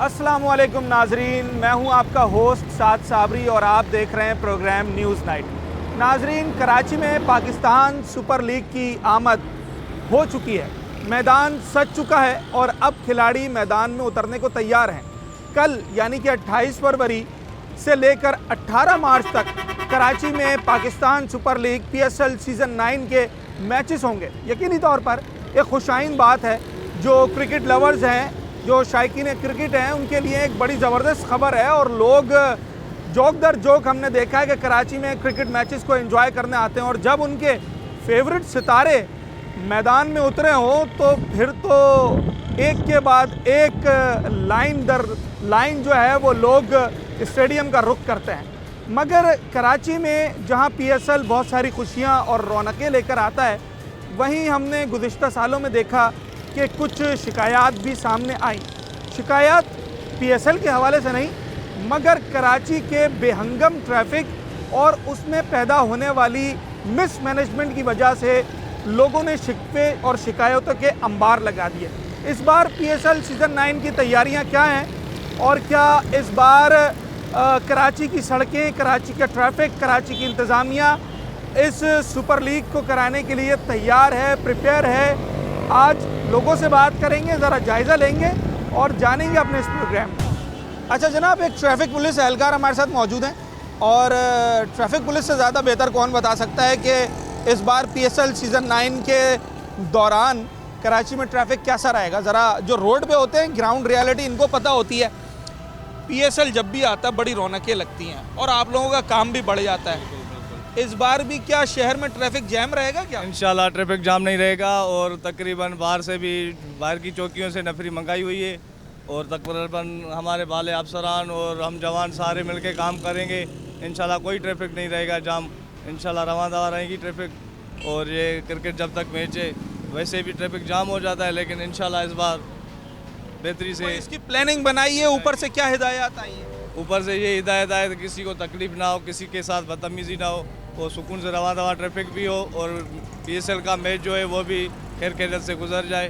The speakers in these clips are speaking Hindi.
अस्सलाम वालेकुम नाजरीन, मैं हूं आपका होस्ट साद साबरी और आप देख रहे हैं प्रोग्राम न्यूज़ नाइट। नाजरीन, कराची में पाकिस्तान सुपर लीग की आमद हो चुकी है। मैदान सज चुका है और अब खिलाड़ी मैदान में उतरने को तैयार हैं। कल यानी कि 28 फरवरी से लेकर 18 मार्च तक कराची में Pakistan super league PSL season 9 के मैचेस होंगे। यकीनी तौर पर एक खुशाइन बात है। जो क्रिकेट लवर्स हैं, जो शायकीन क्रिकेट हैं, उनके लिए एक बड़ी ज़बरदस्त खबर है। और लोग जोक दर जोक हमने देखा है कि कराची में क्रिकेट मैचेस को एंजॉय करने आते हैं और जब उनके फेवरेट सितारे मैदान में उतरे हों तो फिर तो एक के बाद एक लाइन दर लाइन जो है वो लोग स्टेडियम का रुख करते हैं। मगर कराची में जहां PSL बहुत सारी खुशियां और रौनकें लेकर आता है, वहीं हमने गुज़िश्ता सालों में देखा कि कुछ शिकायत भी सामने आई। शिकायत PSL के हवाले से नहीं, मगर कराची के बेहंगम ट्रैफिक और उसमें पैदा होने वाली मिसमैनेजमेंट की वजह से लोगों ने शिकवे और शिकायतों के अंबार लगा दिए। इस बार PSL सीज़न 9 की तैयारियां क्या हैं और क्या इस बार कराची की सड़कें, कराची का ट्रैफिक, कराची की इंतज़ामिया इस सुपर लीग को कराने के लिए तैयार है, प्रिपेयर है? आज लोगों से बात करेंगे, ज़रा जायज़ा लेंगे और जानेंगे अपने इस प्रोग्राम में। अच्छा जनाब, एक ट्रैफिक पुलिस एहलकार हमारे साथ मौजूद हैं और ट्रैफिक पुलिस से ज़्यादा बेहतर कौन बता सकता है कि इस बार PSL सीज़न 9 के दौरान कराची में ट्रैफिक कैसा रहेगा। ज़रा जो रोड पे होते हैं, ग्राउंड रियलिटी इनको पता होती है। PSL जब भी आता है बड़ी रौनकें लगती हैं और आप लोगों का काम भी बढ़ जाता है। इस बार भी क्या शहर में ट्रैफिक जैम रहेगा क्या? इंशाल्लाह ट्रैफिक जाम नहीं रहेगा और तकरीबन बाहर से भी, बाहर की चौकियों से नफरी मंगाई हुई है और तकरीबन हमारे वाले अफसरान और हम जवान सारे मिलके काम करेंगे। इंशाल्लाह कोई ट्रैफिक नहीं रहेगा जाम, इंशाल्लाह रवां दवा रहेगी ट्रैफिक। और ये क्रिकेट जब तक मैच है वैसे भी ट्रैफिक जाम हो जाता है, लेकिन इंशाल्लाह इस बार बेहतरी से इसकी प्लानिंग बनाई है। ऊपर से क्या हिदायत आई है? ऊपर से ये हिदायत आए कि किसी को तकलीफ ना हो, किसी के साथ बदतमीज़ी ना हो और सुकून से रवा दवा ट्रैफिक भी हो और PSL का मैच जो है वो भी खैर खैरियत से गुजर जाए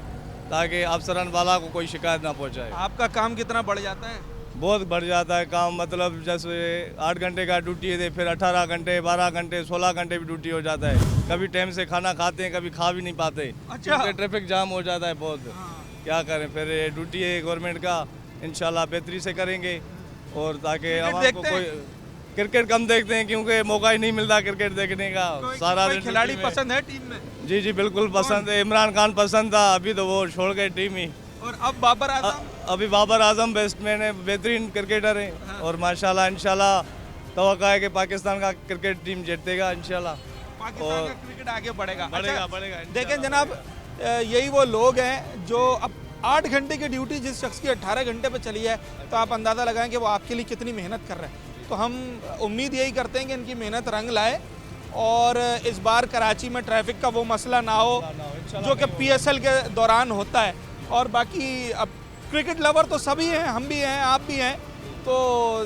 ताकि अफसरान वाला को कोई शिकायत ना पहुंचाए। आपका काम कितना बढ़ जाता है? बहुत बढ़ जाता है काम, मतलब जैसे 8 घंटे का ड्यूटी है फिर 18 घंटे, 12 घंटे, 16 घंटे भी ड्यूटी हो जाता है। कभी टाइम से खाना खाते हैं, कभी खा भी नहीं पाते। अच्छा। क्योंकि ट्रैफिक जाम हो जाता है बहुत। क्या करें, फिर ड्यूटी है गवर्नमेंट का, इंशाल्लाह बेहतरी से करेंगे और ताकि आवाम को कोई क्रिकेट कम देखते हैं क्योंकि मौका ही नहीं मिलता क्रिकेट देखने का। सारा दिन खिलाड़ी पसंद है टीम में? जी जी बिल्कुल पसंद है। इमरान खान पसंद था, अभी तो वो छोड़ गए टीम ही। और अब बाबर आजम? अभी बाबर आजम बैट्समैन है, बेहतरीन क्रिकेटर है। हाँ। और माशाल्लाह इंशाल्लाह तवक्का है कि पाकिस्तान का क्रिकेट टीम जीतेगा इंशाल्लाह। पाकिस्तान का क्रिकेट आगे बढ़ेगा। बढ़ेगा बढ़ेगा। देखें जनाब, यही वो लोग हैं जो अब 8 घंटे की ड्यूटी जिस शख्स की 18 घंटे पे चली है, तो आप अंदाज़ा लगाएं कि वो आपके लिए कितनी मेहनत कर रहे हैं। तो हम उम्मीद यही करते हैं कि इनकी मेहनत रंग लाए और इस बार कराची में ट्रैफिक का वो मसला ना हो जो कि PSL के दौरान होता है। और बाकी अब क्रिकेट लवर तो सभी हैं, हम भी हैं, आप भी हैं, तो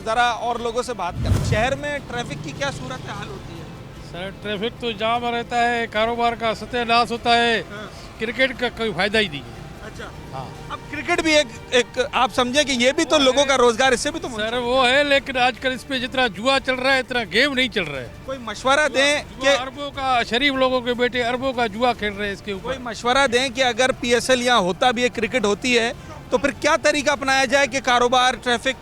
ज़रा और लोगों से बात करें। शहर में ट्रैफिक की क्या सूरत हाल होती है? सर ट्रैफिक तो जाम रहता है, कारोबार का सत्यानाश होता है। हाँ। क्रिकेट का कोई फायदा ही नहीं है। अच्छा। हाँ। अब क्रिकेट भी एक आप समझे कि ये भी तो लोगों का रोजगार, इससे भी तो सर वो है, लेकिन आजकल इस पे जितना जुआ चल रहा है इतना गेम नहीं चल रहा है। कोई मशवरा दें कि अरबों का, शरीफ लोगों के बेटे अरबों का जुआ खेल रहे हैं इसके कोई ऊपर। मशवरा दें कि अगर PSL यहाँ होता भी है, क्रिकेट होती है, तो फिर क्या तरीका अपनाया जाए कि कारोबार, ट्रैफिक?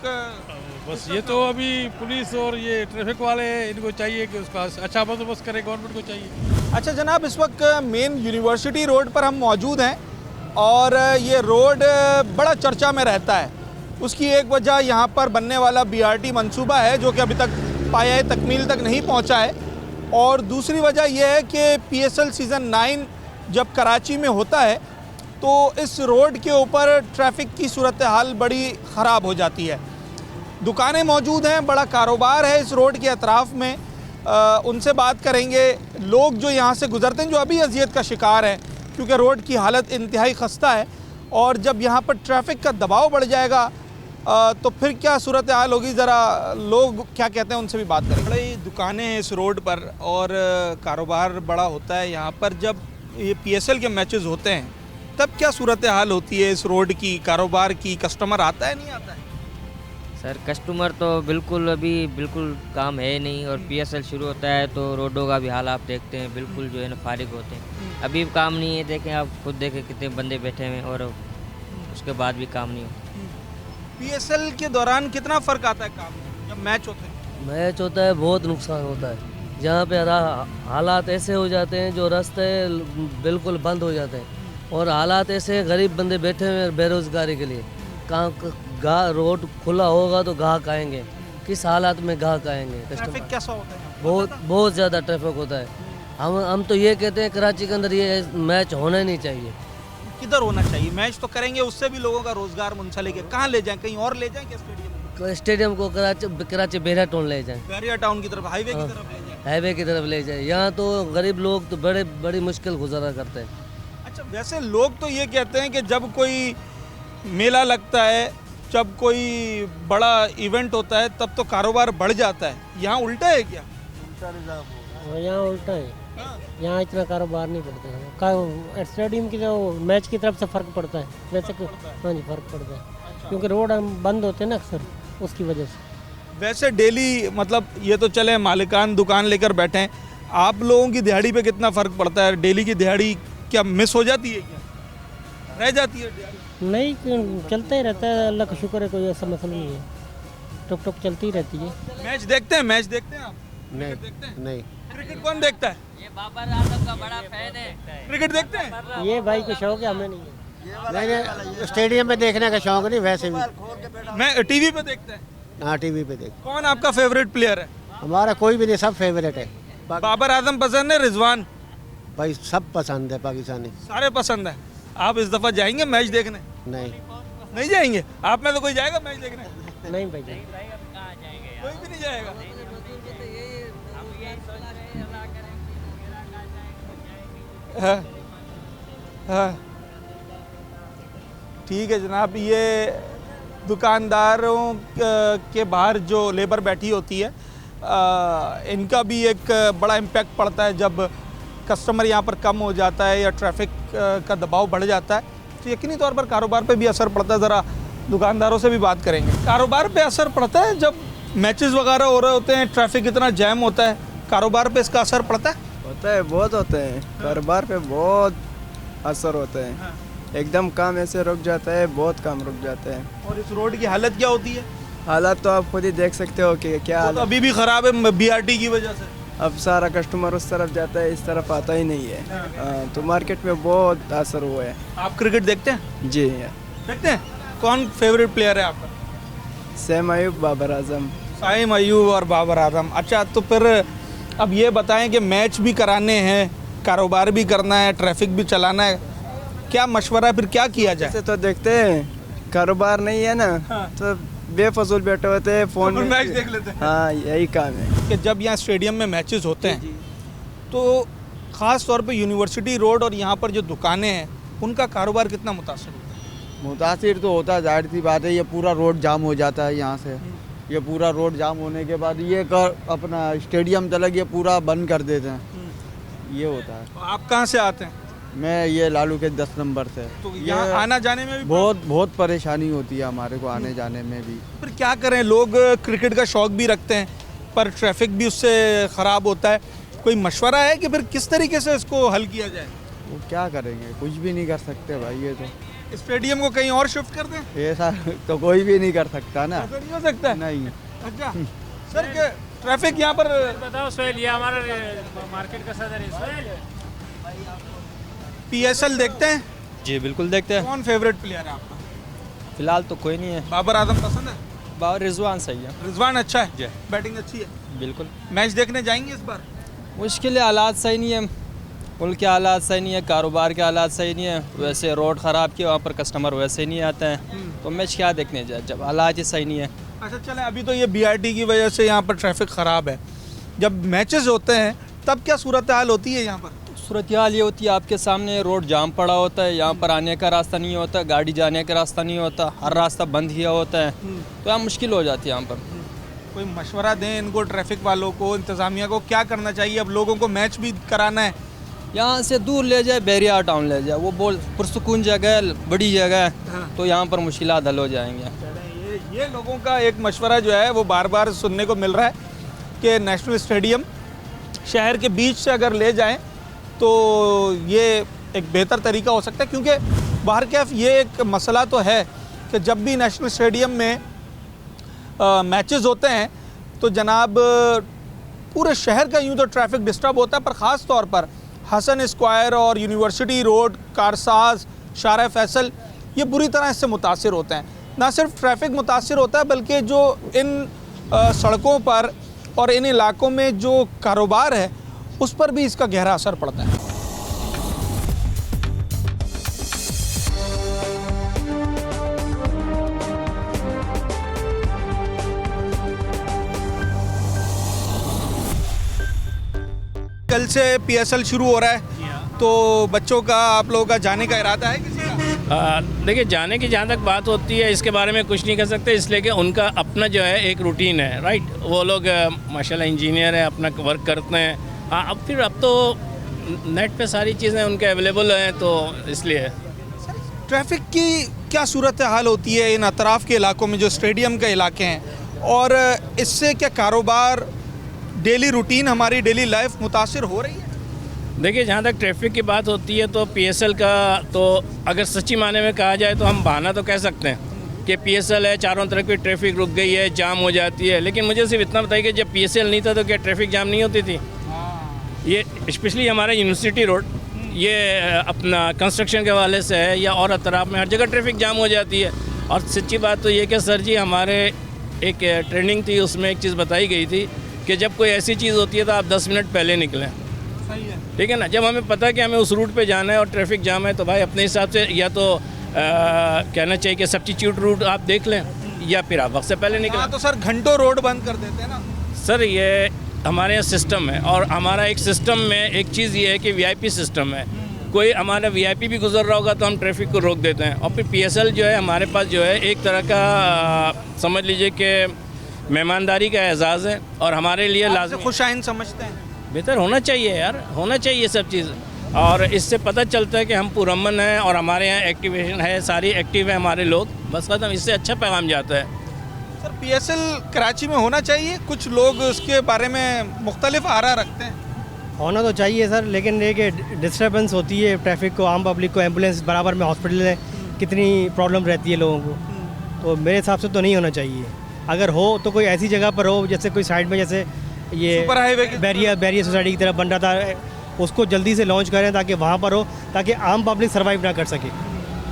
बस ये तो अभी पुलिस और ये ट्रैफिक वाले हैं, इनको चाहिए कि उसका अच्छा बंदोबस्त करे, गवर्नमेंट को चाहिए। अच्छा जनाब, इस वक्त मेन यूनिवर्सिटी रोड पर हम मौजूद हैं और ये रोड बड़ा चर्चा में रहता है। उसकी एक वजह यहाँ पर बनने वाला BRT मंसूबा है जो कि अभी तक पाया तकमील तक नहीं पहुँचा है, और दूसरी वजह यह है कि PSL सीज़न 9 जब कराची में होता है तो इस रोड के ऊपर ट्रैफिक की सूरत हाल बड़ी ख़राब हो जाती है। दुकानें मौजूद हैं, बड़ा कारोबार है इस रोड के अतराफ़ में। उनसे बात करेंगे। लोग जो यहाँ से गुज़रते हैं जो अभी अजियत का शिकार हैं क्योंकि रोड की हालत इंतहाई खस्ता है, और जब यहाँ पर ट्रैफिक का दबाव बढ़ जाएगा तो फिर क्या सूरत हाल होगी। ज़रा लोग क्या कहते हैं उनसे भी बात करें। बड़ी दुकानें हैं इस रोड पर और कारोबार बड़ा होता है यहाँ पर। जब ये PSL के मैचेस होते हैं तब क्या सूरत हाल होती है इस रोड की, कारोबार की? कस्टमर आता है नहीं आता है? सर कस्टमर तो बिल्कुल अभी बिल्कुल काम है नहीं, और पीएसएल शुरू होता है तो रोडों का भी हाल आप देखते हैं, बिल्कुल जो है ना फारिग होते हैं। अभी भी काम नहीं है, देखें आप खुद देखें कितने बंदे बैठे हुए हैं, और उसके बाद भी काम नहीं हो। पीएसएल के दौरान कितना फर्क आता है काम में जब मैच होते हैं? मैच होता है, बहुत नुकसान होता है। जहाँ पे हालात ऐसे हो जाते हैं जो रास्ते बिल्कुल बंद हो जाते हैं, और हालात ऐसे गरीब बंदे बैठे हुए हैं बेरोजगारी के लिए। कहाँ रोड खुला होगा तो ग्राहक आएंगे, किस हालात में ग्राहक आएंगे? ट्रैफिक कैसा होता है? बहुत ज़्यादा ट्रैफिक होता है। हम तो ये कहते हैं कराची के अंदर ये मैच होना ही नहीं चाहिए। किधर होना चाहिए? मैच तो करेंगे, उससे भी लोगों का रोजगार मुंसलिक है। कहाँ ले जाएं? कहीं और ले जाएं क्या स्टेडियम? स्टेडियम को कराची बेहरा टाउन ले जाएं, बैरिया टाउन की तरफ, हाईवे की तरफ ले जाएं। हाईवे की तरफ ले जाए। यहाँ तो गरीब लोग तो बड़ी मुश्किल गुजारा करते हैं। अच्छा, वैसे लोग तो ये कहते हैं कि जब कोई मेला लगता है, जब कोई बड़ा इवेंट होता है, तब तो कारोबार बढ़ जाता है। यहाँ उल्टा है क्या? यहाँ उल्टा है, यहाँ इतना कारोबार नहीं पड़ता है। स्टेडियम की जो मैच की तरफ से फ़र्क पड़ता है, वैसे हाँ जी फ़र्क पड़ता है, क्योंकि रोड बंद होते हैं ना अक्सर, उसकी वजह से। वैसे डेली मतलब ये तो चले मालिकान दुकान लेकर बैठे हैं, आप लोगों की दिहाड़ी पे कितना फ़र्क पड़ता है? डेली की दिहाड़ी क्या मिस हो जाती है, क्या रह जाती है दिहाड़ी? नहीं, चलता ही रहता है, अल्लाह का शुक्र है, कोई ऐसा मसला नहीं है, टुक टुक चलती रहती है। मैच देखते हैं? मैच देखते हैं आप? नहीं देखते हैं? नहीं। क्रिकेट कौन देखता है? ये बाबर आजम का बड़ा फैन है। क्रिकेट देखते हैं? ये भाई को शौक है, हमें नहीं है। मैंने स्टेडियम में देखने का शौक नहीं, वैसे भी मैं टीवी पे देखते हैं। हाँ टीवी पे देख। कौन आपका फेवरेट प्लेयर है? हमारा कोई भी नहीं, सब फेवरेट है। बाबर आजम पसंद है, रिजवान? भाई सब पसंद है, पाकिस्तानी। सारे पसंद है। आप इस दफ़ा जाएंगे मैच देखने? नहीं नहीं जाएंगे? आप में तो कोई जाएगा मैच देखने? नहीं भाई, कोई भी नहीं जाएगा। हाँ हाँ, ठीक है जनाब। ये दुकानदारों के बाहर जो लेबर बैठी होती है, इनका भी एक बड़ा इम्पैक्ट पड़ता है जब कस्टमर यहाँ पर कम हो जाता है या ट्रैफिक का दबाव बढ़ जाता है, तो यकीनी तौर पर कारोबार पे भी असर पड़ता है। ज़रा दुकानदारों से भी बात करेंगे। कारोबार पे असर पड़ता है जब मैचेस वगैरह हो रहे होते हैं, ट्रैफिक इतना जैम होता है, कारोबार पे इसका असर पड़ता है? होता है, बहुत होते हैं। कारोबार पे बहुत असर होता है। एकदम काम ऐसे रुक जाता है, बहुत काम रुक जाता है। और इस रोड की हालत क्या होती है? हालात तो आप खुद ही देख सकते हो कि क्या तो हालत। अभी भी ख़राब है बीआरटी की वजह से। अब सारा कस्टमर उस तरफ जाता है, इस तरफ आता ही नहीं है। हाँ, तो मार्केट में बहुत असर हुआ है। आप क्रिकेट देखते हैं? जी, देखते हैं। कौन फेवरेट प्लेयर है आपका? सैम अयूब, बाबर आजम। साइम अयूब और बाबर आजम। अच्छा, तो फिर अब ये बताएं कि मैच भी कराने हैं, कारोबार भी करना है, ट्रैफिक भी चलाना है, क्या मशवरा फिर क्या किया जाए? ऐसे तो देखते हैं, कारोबार नहीं है ना, तो बेफजूल बैठे होते हैं फ़ोन में, मैच देख लेते हैं। हाँ, यही काम है। कि जब यहाँ स्टेडियम में मैचेस होते हैं तो ख़ास तौर पे यूनिवर्सिटी रोड और यहाँ पर जो दुकानें हैं उनका कारोबार कितना मुतासर होता है? मुतासिर तो होता है, जाहिर सी बात है। ये पूरा रोड जाम हो जाता है यहाँ से। ये पूरा रोड जाम होने के बाद ये अपना स्टेडियम तलक ये पूरा बंद कर देते हैं, ये होता है। तो आप कहाँ से आते हैं? मैं ये लालू के 10 नंबर से। तो यहाँ आना जाने में भी बहुत परेशानी होती है हमारे को, आने जाने में भी। फिर क्या करें? लोग क्रिकेट का शौक भी रखते हैं पर ट्रैफिक भी उससे ख़राब होता है। कोई मशवरा है कि फिर किस तरीके से इसको हल किया जाए? वो क्या करेंगे, कुछ भी नहीं कर सकते भाई। ये तो स्टेडियम को कहीं और शिफ्ट कर दें? ऐसा तो कोई भी नहीं कर सकता ना। ऐसा नहीं हो सकता है? नहीं। अच्छा सर, ट्रैफिक यहाँ पर बताओ सोहेल, ये हमारा मार्केट का सदर है सोहेल। पीएसएल देखते हैं? जी बिल्कुल देखते हैं। कौन फेवरेट प्लेयर है आपका? फिलहाल तो कोई नहीं है। बाबर आजम पसंद है? बाबर रिजवान सही है। रिजवान अच्छा है, जी बैटिंग अच्छी है। बिल्कुल। मैच देखने जाएंगे इस बार? मुश्किल है, हालात सही नहीं है, मुल्क के हालात सही नहीं है, कारोबार के हालात सही नहीं है, वैसे रोड ख़राब किए, वहाँ पर कस्टमर वैसे ही नहीं आते हैं, तो मैच क्या देखने जाए जब हालात ही सही नहीं है। अच्छा चलें, अभी तो ये बीआरटी की वजह से यहाँ पर ट्रैफिक ख़राब है, जब मैचेस होते हैं तब क्या सूरत हाल होती है यहाँ पर? सूरत हाल ये होती है, आपके सामने रोड जाम पड़ा होता है, यहाँ पर आने का रास्ता नहीं होता, गाड़ी जाने का रास्ता नहीं होता, हर रास्ता बंद किया होता है, तो यहाँ मुश्किल हो जाती है यहाँ पर। कोई मशवरा दें इनको, ट्रैफिक वालों को, इंतज़ामिया को, क्या करना चाहिए? अब लोगों को मैच भी कराना है, यहाँ से दूर ले जाए, बैरिया टाउन ले जाए, वो बोल पुरसुकून जगह है, बड़ी जगह है, तो यहाँ पर मुश्किलात हल हो जाएंगे। ये लोगों का एक मशवरा जो है वो बार बार सुनने को मिल रहा है कि नेशनल स्टेडियम शहर के बीच से अगर ले जाएं तो ये एक बेहतर तरीका हो सकता है, क्योंकि बाहर कैफ ये एक मसला तो है कि जब भी नेशनल स्टेडियम में मैचेस होते हैं तो जनाब पूरे शहर का यूँ तो ट्रैफिक डिस्टर्ब होता है, पर ख़ास तौर पर हसन स्क्वायर और यूनिवर्सिटी रोड, कारसाज, शारा फैसल ये बुरी तरह इससे मुतासिर होते हैं। ना सिर्फ ट्रैफिक मुतासिर होता है बल्कि जो इन सड़कों पर और इन इलाकों में जो कारोबार है उस पर भी इसका गहरा असर पड़ता है। कल से पीएसएल शुरू हो रहा है तो बच्चों का, आप लोगों का जाने का इरादा है किसी का? देखिए, जाने की जहाँ तक बात होती है इसके बारे में कुछ नहीं कर सकते, इसलिए कि उनका अपना जो है एक रूटीन है, राइट। वो लोग माशाल्लाह इंजीनियर हैं, अपना वर्क करते हैं। हाँ, अब तो नेट पे सारी चीज़ें उनके अवेलेबल हैं, तो इसलिए। ट्रैफिक की क्या सूरत हाल होती है इन अतराफ़ के इलाकों में जो स्टेडियम के इलाके हैं, और इससे क्या कारोबार, डेली रूटीन, हमारी डेली लाइफ मुतासिर हो रही है? देखिए, जहाँ तक ट्रैफिक की बात होती है तो पीएसएल का तो अगर सच्ची माने में कहा जाए तो हम बहाना तो कह सकते हैं कि पीएसएल है, चारों तरफ की ट्रैफिक रुक गई है, जाम हो जाती है। लेकिन मुझे सिर्फ इतना बताइए कि जब पीएसएल नहीं था तो क्या ट्रैफिक जाम नहीं होती थी? ये स्पेशली हमारा यूनिवर्सिटी रोड, ये अपना कंस्ट्रक्शन के हवाले से है या और अतराफ में हर जगह ट्रैफिक जाम हो जाती है। और सच्ची बात तो ये कि सर जी, हमारे एक ट्रेनिंग थी, उसमें एक चीज़ बताई गई थी कि जब कोई ऐसी चीज़ होती है तो आप 10 मिनट पहले निकलें। ठीक है ना। जब हमें पता है कि हमें उस रूट पे जाना है और ट्रैफिक जाम है तो भाई अपने हिसाब से या तो कहना चाहिए कि सब्स्टिट्यूट रूट आप देख लें या फिर आप वक्त से पहले निकलें। हाँ, तो सर घंटों रोड बंद कर देते हैं ना सर। ये हमारे यहाँ सिस्टम है, और हमारा एक सिस्टम में एक चीज़ ये है कि वीआईपी सिस्टम है। कोई हमारा वीआईपी भी गुजर रहा होगा तो हम ट्रैफिक को रोक देते हैं। और फिर पीएसएल जो है हमारे पास जो है एक तरह का समझ लीजिए कि मेहमानदारी का एजाज़ है, और हमारे लिए लाज़िम खुशाइन समझते हैं। बेहतर होना चाहिए यार, होना चाहिए सब चीज़। और इससे पता चलता है कि हम पुरअमन हैं और हमारे यहाँ एक्टिवेशन है, सारी एक्टिव है हमारे लोग, बस ख़त्म। इससे अच्छा पैगाम जाता है। सर, पीएसएल कराची में होना चाहिए? कुछ लोग उसके बारे में मुख्तलिफ आरा रखते हैं। होना तो चाहिए सर, लेकिन ये कि डिस्टर्बेंस होती है ट्रैफिक को, आम पब्लिक को, एम्बुलेंस बराबर में, हॉस्पिटल है, कितनी प्रॉब्लम रहती है लोगों को, तो मेरे हिसाब से तो नहीं होना चाहिए। अगर हो तो कोई ऐसी जगह पर हो, जैसे कोई साइड में, जैसे ये बैरियर सोसाइटी की तरफ बन रहा था, उसको जल्दी से लॉन्च करें ताकि वहाँ पर हो, ताकि आम पब्लिक सर्वाइव ना कर सके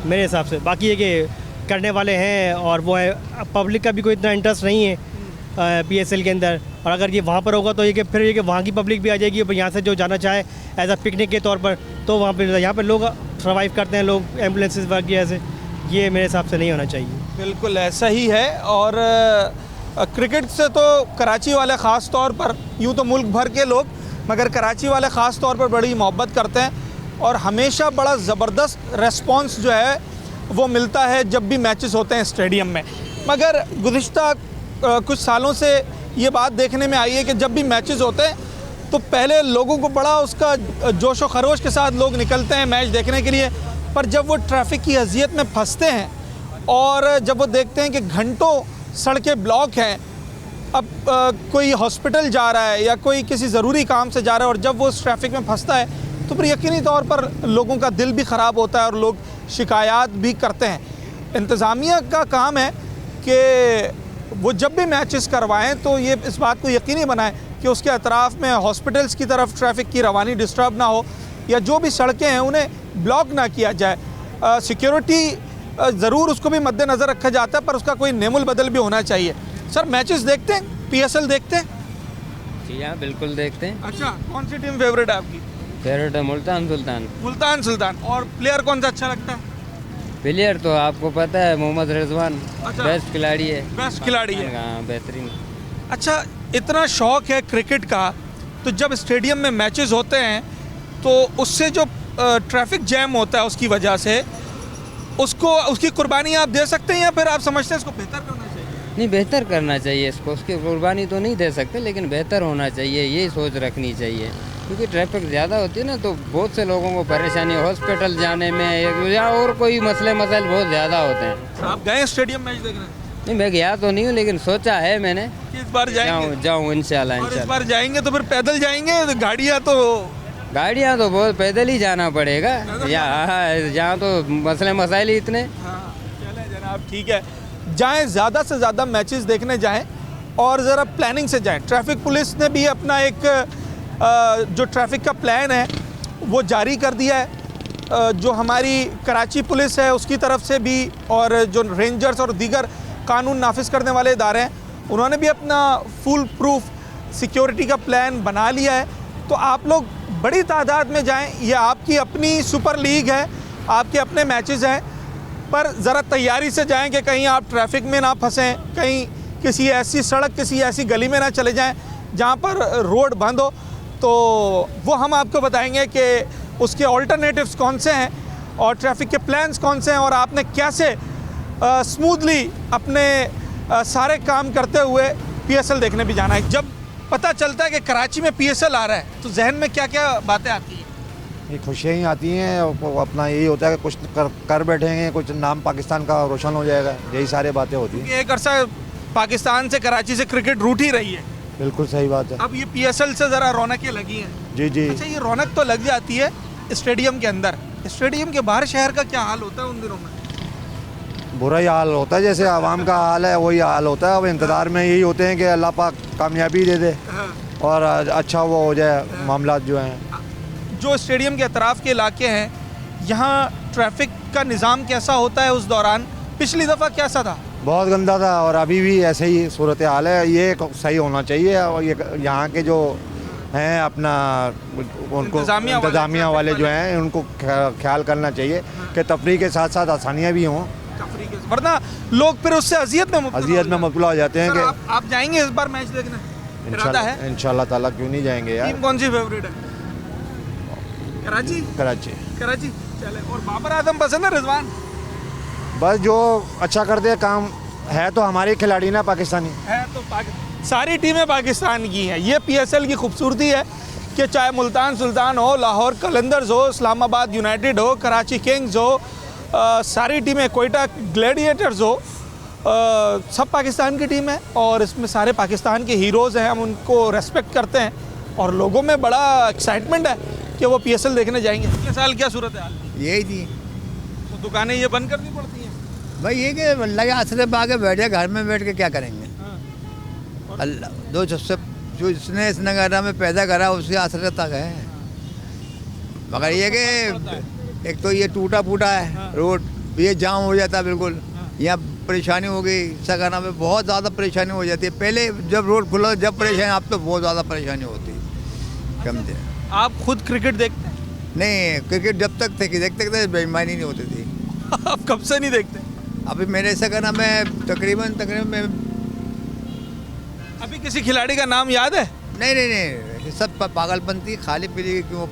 मेरे हिसाब से। बाकी ये कि करने वाले हैं और वो है, पब्लिक का भी कोई इतना इंटरेस्ट नहीं है पीएसएल के अंदर। और अगर ये वहाँ पर होगा तो ये कि फिर ये कि वहाँ की पब्लिक भी आ जाएगी, यहाँ से जो जाना चाहे एज अ पिकनिक के तौर पर, तो वहाँ पर यहाँ पर लोग सर्वाइव करते हैं, लोग एम्बुलेंसेज वगैरह से। ये मेरे हिसाब से नहीं होना चाहिए। बिल्कुल ऐसा ही है। और क्रिकेट से तो कराची वाले ख़ास तौर पर, यूँ तो मुल्क भर के लोग, मगर कराची वाले ख़ास तौर पर बड़ी मोहब्बत करते हैं, और हमेशा बड़ा ज़बरदस्त रेस्पॉन्स जो है वो मिलता है जब भी मैचेस होते हैं स्टेडियम में। मगर गुज़िश्ता कुछ सालों से ये बात देखने में आई है कि जब भी मैचेस होते हैं तो पहले लोगों को बड़ा उसका जोश व खरोश के साथ लोग निकलते हैं मैच देखने के लिए, पर जब वो ट्रैफिक की अजियत में फंसते हैं और जब वो देखते हैं कि घंटों सड़कें ब्लॉक हैं, अब कोई हॉस्पिटल जा रहा है या कोई किसी ज़रूरी काम से जा रहा है, और जब वो उस ट्रैफिक में फंसता है तो फिर यकीनी तौर पर लोगों का दिल भी ख़राब होता है और लोग शिकायत भी करते हैं। इंतज़ामिया का काम है कि वो जब भी मैचेस करवाएं तो ये इस बात को यकीनी बनाएं कि उसके अतराफ़ में हॉस्पिटल्स की तरफ ट्रैफिक की रवानी डिस्टर्ब ना हो, या जो भी सड़कें हैं उन्हें ब्लॉक ना किया जाए। सिक्योरिटी ज़रूर उसको भी मद्देनज़र रखा जाता है, पर उसका कोई नेमुल बदल भी होना चाहिए। सर, मैचेस देखते हैं, पीएसएल देखते हैं? जी हाँ, बिल्कुल देखते हैं। अच्छा, कौन सी टीम फेवरेट है आपकी? फेवरेट है मुल्तान सुल्तान। मुल्तान सुल्तान। और प्लेयर कौन सा अच्छा लगता है? प्लेयर तो आपको पता है, मोहम्मद रिजवान। अच्छा, बेस्ट खिलाड़ी है। बेस्ट खिलाड़ी है। हाँ, बेहतरीन। अच्छा, इतना शौक़ है क्रिकेट का, तो जब स्टेडियम में मैचेस होते हैं तो उससे जो ट्रैफिक जैम होता है उसकी वजह से उसकी कुर्बानी आप दे सकते हैं, या फिर आप समझते हैं इसको बेहतर करना चाहिए? नहीं, बेहतर करना चाहिए इसको। उसकी कुर्बानी तो नहीं दे सकते, लेकिन बेहतर होना चाहिए, ये सोच रखनी चाहिए। क्योंकि ट्रैफिक ज़्यादा होती है ना, तो बहुत से लोगों को परेशानी, हॉस्पिटल जाने में या और कोई मसले मसाइल बहुत ज़्यादा होते हैं। आप गए स्टेडियम मैच देखने? नहीं मैं गया तो नहीं हूँ, लेकिन सोचा है मैंने इस बार जाएंगे? जाऊँ इंशाल्लाह। और इस बार जाएंगे तो फिर पैदल जाएंगे, तो गाड़ियाँ तो बहुत पैदल ही जाना पड़ेगा, यहाँ तो मसले मसाइल ही इतने। चलें जनाब, ठीक है, जाएं, ज़्यादा से ज़्यादा मैचेस देखने जाएं और ज़रा प्लानिंग से जाएं। ट्रैफिक पुलिस ने भी अपना एक जो ट्रैफिक का प्लान है वो जारी कर दिया है। जो हमारी कराची पुलिस है उसकी तरफ से भी, और जो रेंजर्स और दीगर कानून नाफिज करने वाले इदारे हैं, उन्होंने भी अपना फुल प्रूफ सिक्योरिटी का प्लान बना लिया है। तो आप लोग बड़ी तादाद में जाएं, ये आपकी अपनी सुपर लीग है, आपके अपने मैचेस हैं, पर ज़रा तैयारी से जाएं कि कहीं आप ट्रैफिक में ना फंसें, कहीं किसी ऐसी सड़क, किसी ऐसी गली में ना चले जाएं जहां पर रोड बंद हो। तो वो हम आपको बताएंगे कि उसके ऑल्टरनेटिव्स कौन से हैं और ट्रैफिक के प्लान्स कौन से हैं, और आपने कैसे स्मूथली अपने सारे काम करते हुए पीएसएल देखने भी जाना है। जब पता चलता है कि कराची में पीएसएल आ रहा है तो जहन में क्या क्या बातें आती हैं? ये खुशियाँ ही आती हैं, अपना यही होता है कि कुछ कर बैठेंगे, कुछ नाम पाकिस्तान का रोशन हो जाएगा, यही सारी बातें होती हैं। एक अरसा पाकिस्तान से कराची से क्रिकेट रूट ही रही है। बिल्कुल सही बात है। अब ये पीएसएल से ज़रा रौनकें लगी हैं। जी जी। अच्छा, ये रौनक तो लग जाती है स्टेडियम के अंदर, स्टेडियम के बाहर शहर का क्या हाल होता है उन दिनों में? बुरा ही हाल होता है, जैसे आवाम का हाल है वही हाल होता है। अब इंतज़ार में यही होते हैं कि अल्लाह पाक कामयाबी दे दे और अच्छा वो हो जाए मामला जो हैं। जो स्टेडियम के अतराफ़ के इलाके हैं, यहाँ ट्रैफिक का निज़ाम कैसा होता है उस दौरान? पिछली दफ़ा कैसा था? बहुत गंदा था और अभी भी ऐसे ही सूरत हाल है। ये सही होना चाहिए और ये यहाँ के जो हैं अपना उनको इंतज़ामिया वाले जो हैं उनको ख्याल करना चाहिए कि तफरीह के साथ साथ आसानियाँ भी हों, वरना लोग फिर उससे अजियत में मुबतला हो जाते हैं। कि आप जाएंगे इस बार मैच देखने? इरादा है इंशाल्लाह ताला, क्यों नहीं जाएंगे यार। टीम कौन सी फेवरेट है? कराची। कराची चले। और बाबर आजम पसंद है? रिजवान? बस जो अच्छा कर दे काम है तो हमारे खिलाड़ी ना पाकिस्तानी है तो सारी टीमें पाकिस्तान की हैं। ये पीएसएल की खूबसूरती है कि चाहे मुल्तान सुल्तान हो, लाहौर कलंदर्स हो, इस्लामाबाद यूनाइटेड हो, कराची किंग्स हो, सारी टीमें, कोयटा ग्लैडिएटर्स हो, सब पाकिस्तान की टीम है और इसमें सारे पाकिस्तान के हीरोज़ हैं। हम उनको रेस्पेक्ट करते हैं और लोगों में बड़ा एक्साइटमेंट है कि वो पीएसएल देखने जाएंगे। पिछले साल क्या सूरत है? यही थी, तो दुकानें ये बंद करनी पड़ती हैं भाई। ये कि अल्लाह के आसरे पे आके बैठे, घर में बैठ के क्या करेंगे? अल्लाह जो जिसने इस नगरा में पैदा करा उसके आसरे तक है। मगर ये कि एक तो ये टूटा फूटा है रोड, ये जाम हो जाता है बिल्कुल, यहाँ परेशानी हो गई। सगाना में बहुत ज़्यादा परेशानी हो जाती है। पहले जब रोड खुला जब परेशानी, अब तो बहुत ज़्यादा परेशानी होती है। समझे? आप खुद क्रिकेट देखते हैं? नहीं, क्रिकेट जब तक थे कि देखते थे बेईमानी नहीं होती थी। आप कब से नहीं देखते? अभी मेरे सगाना में तकरीबन अभी किसी खिलाड़ी का नाम याद है? नहीं, सब पागलपंती, खाली पीली क्यों?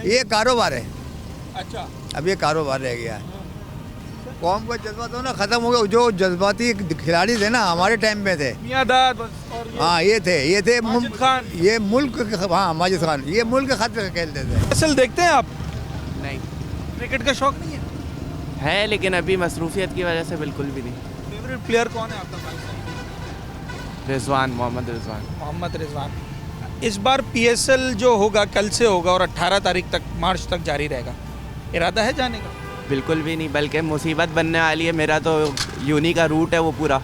ये कारोबार है। अच्छा, अब ये कारोबार रह गया है। कौम का जज्बा तो ना ख़त्म हो गया। जो जज्बाती खिलाड़ी थे ना हमारे टाइम में थे, हाँ ये थे माजिद खान, ये मुल्क, हाँ माजिद खान, ये मुल्क के खातिर खेलते थे। असल देखते हैं आप? नहीं, क्रिकेट का शौक नहीं है लेकिन अभी मसरूफियत की वजह से बिल्कुल भी नहीं। फेवरेट प्लेयर कौन है आपका? रिजवान, मोहम्मद रिजवान। इस बार पीएसएल जो होगा कल से होगा और 18 तारीख तक, मार्च तक जारी रहेगा। इरादा है जाने का? बिल्कुल भी नहीं, बल्कि मुसीबत बनने वाली है। मेरा तो यूनी का रूट है वो पूरा।